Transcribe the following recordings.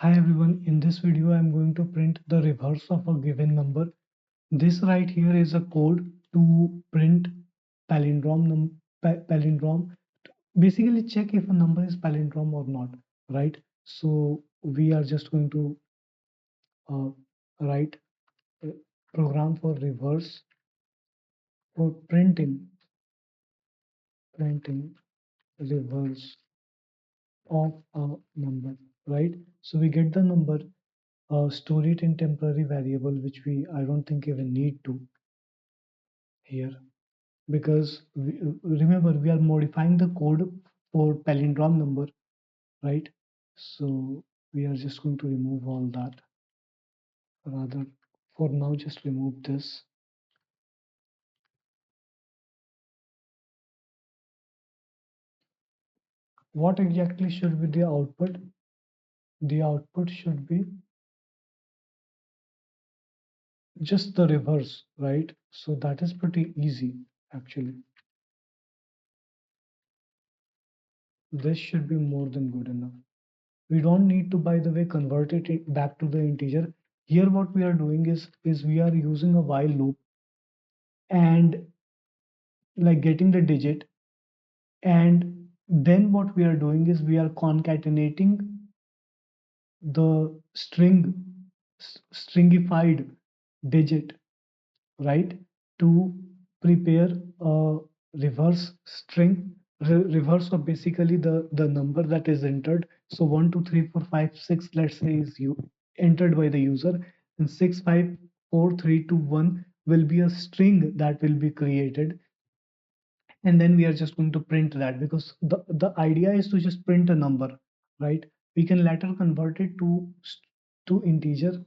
Hi everyone, in this video I am going to print the reverse of a given number. This right here is a code to print palindrome. Basically check if a number is palindrome or not, right? So we are just going to write a program for reverse for printing reverse of a number, right? So we get the number, store it in temporary variable, which I don't think even need to here, because remember we are modifying the code for palindrome number, right? So we are just going to remove all that. Rather, for now, just remove this. What exactly should be the output? The output should be just the reverse, right? So that is pretty easy actually. This should be more than good enough. We don't need to, by the way, convert it back to the integer. Here what we are doing is we are using a while loop and like getting the digit, and then what we are doing is we are concatenating the stringified digit, right, to prepare a reverse string, reverse of basically the number that is entered. So 1 2 3 4 5 6, let's say, is you entered by the user, and 6 5 4 3 2 1 will be a string that will be created, and then we are just going to print that, because the idea is to just print a number, right? We can later convert it to integer.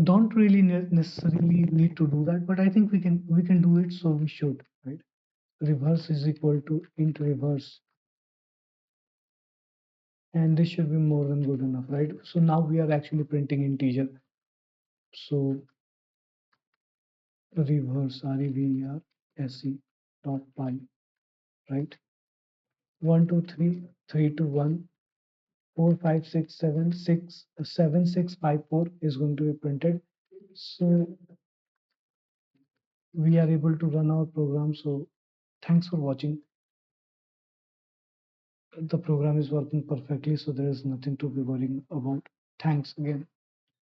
Don't really necessarily need to do that, but I think we can do it, so we should, right? Reverse is equal to int reverse, and this should be more than good enough, right? So now we are actually printing integer. So reverse reverse dot py, right? 1 2 3 3 2 1 4 5 6 7 6 7 6 5 4 is going to be printed. So we are able to run our program. So thanks for watching. The program is working perfectly, so there is nothing to be worrying about. Thanks again.